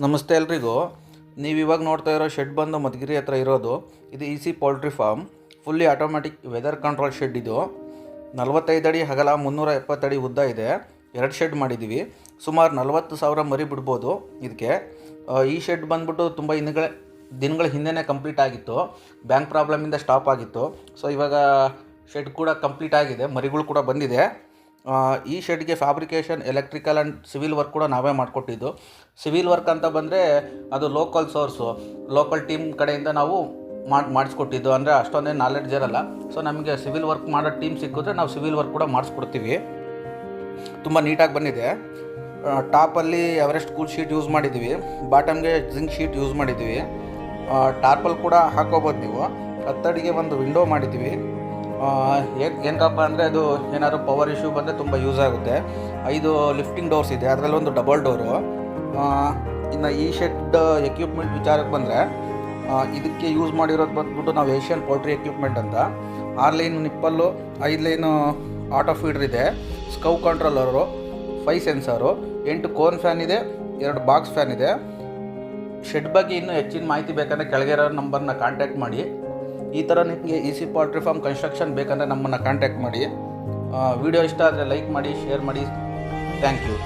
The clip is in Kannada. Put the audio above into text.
ನಮಸ್ತೆ ಎಲ್ರಿಗೂ. ನೀವು ಇವಾಗ ನೋಡ್ತಾ ಇರೋ ಶೆಡ್ ಬಂದು ಮಧುಗಿರಿ ಹತ್ರ ಇರೋದು. ಇದು EC poultry farm, fully automatic weather control shed. ಇದು 45 ಅಡಿ ಅಗಲ, 370 ಅಡಿ ಉದ್ದ ಇದೆ. 2 ಶೆಡ್ ಮಾಡಿದ್ದೀವಿ. ಸುಮಾರು 40,000 ಮರಿ ಬಿಡ್ಬೋದು ಇದಕ್ಕೆ. ಈ ಶೆಡ್ ಬಂದ್ಬಿಟ್ಟು ತುಂಬ ದಿನಗಳ ಹಿಂದೆನೇ ಕಂಪ್ಲೀಟ್ ಆಗಿತ್ತು. ಬ್ಯಾಂಕ್ ಪ್ರಾಬ್ಲಮಿಂದ ಸ್ಟಾಪ್ ಆಗಿತ್ತು. ಸೊ ಇವಾಗ ಶೆಡ್ ಕೂಡ ಕಂಪ್ಲೀಟ್ ಆಗಿದೆ, ಮರಿಗಳು ಕೂಡ ಬಂದಿದೆ. ಈ ಶೆಡ್ಗೆ fabrication, electrical and civil work ಕೂಡ ನಾವೇ ಮಾಡಿಕೊಟ್ಟಿದ್ದು. ಸಿವಿಲ್ ವರ್ಕ್ ಅಂತ ಬಂದರೆ ಅದು ಲೋಕಲ್ ಸೋರ್ಸು, ಲೋಕಲ್ ಟೀಮ್ ಕಡೆಯಿಂದ ನಾವು ಮಾಡಿಸ್ಕೊಟ್ಟಿದ್ದು. ಅಂದರೆ ಅಷ್ಟೊಂದೇನು ನಾಲೆಡ್ಜ್ ಇರಲ್ಲ. ಸೊ ನಮಗೆ ಸಿವಿಲ್ ವರ್ಕ್ ಮಾಡೋ ಟೀಮ್ ಸಿಕ್ಕಿದ್ರೆ ನಾವು ಸಿವಿಲ್ ವರ್ಕ್ ಕೂಡ ಮಾಡಿಸ್ಕೊಡ್ತೀವಿ. ತುಂಬ ನೀಟಾಗಿ ಬಂದಿದೆ. ಟಾಪಲ್ಲಿ ಎವರೆಸ್ಟ್ ಕೂಲ್ ಶೀಟ್ ಯೂಸ್ ಮಾಡಿದ್ದೀವಿ, ಬಾಟಮ್ಗೆ ಜಿಂಕ್ ಶೀಟ್ ಯೂಸ್ ಮಾಡಿದ್ದೀವಿ. ಟಾರ್ಪಲ್ ಕೂಡ ಹಾಕೋಬೋದು ನೀವು. 10 ಅಡಿಗೆ ಒಂದು ವಿಂಡೋ ಮಾಡಿದ್ದೀವಿ. ಏನಕ್ಕಪ್ಪ ಅಂದರೆ ಅದು ಏನಾದ್ರು ಪವರ್ ಇಶ್ಯೂ ಬಂದರೆ ತುಂಬ ಯೂಸ್ ಆಗುತ್ತೆ. 5 ಲಿಫ್ಟಿಂಗ್ ಡೋರ್ಸ್ ಇದೆ, ಅದರಲ್ಲಿ ಒಂದು ಡಬಲ್ ಡೋರು. ಇನ್ನು ಈ ಶೆಡ್ ಎಕ್ವಿಪ್ಮೆಂಟ್ ವಿಚಾರಕ್ಕೆ ಬಂದರೆ ಇದಕ್ಕೆ ಯೂಸ್ ಮಾಡಿರೋದು ಬಂದ್ಬಿಟ್ಟು ನಾವು ಏಷ್ಯನ್ ಪೌಲ್ಟ್ರಿ ಎಕ್ವಿಪ್ಮೆಂಟ್ ಅಂತ. 6 ಲೈನ್ ನಿಪ್ಪಲ್ಲು, 5 ಲೈನು ಆಟೋ ಫೀಡರ್ ಇದೆ, ಸ್ಕೌ ಕಂಟ್ರೋಲರು, 5 ಸೆನ್ಸರು, 8 ಕೋನ್ ಫ್ಯಾನ್ ಇದೆ, 2 ಬಾಕ್ಸ್ ಫ್ಯಾನ್ ಇದೆ. ಶೆಡ್ ಬಗ್ಗೆ ಇನ್ನೂ ಹೆಚ್ಚಿನ ಮಾಹಿತಿ ಬೇಕಂದರೆ ಕೆಳಗೆ ಇರೋ ನಂಬರ್ನ ಕಾಂಟ್ಯಾಕ್ಟ್ ಮಾಡಿ. ಈ ಥರ ನಿಮಗೆ ಈಸಿ ಪೌಲ್ಟ್ರಿ ಫಾರ್ಮ್ ಕನ್ಸ್ಟ್ರಕ್ಷನ್ ಬೇಕಂದರೆ ನಮ್ಮನ್ನು ಕಾಂಟ್ಯಾಕ್ಟ್ ಮಾಡಿ. ವಿಡಿಯೋ ಇಷ್ಟ ಆದರೆ ಲೈಕ್ ಮಾಡಿ, ಶೇರ್ ಮಾಡಿ. Thank you.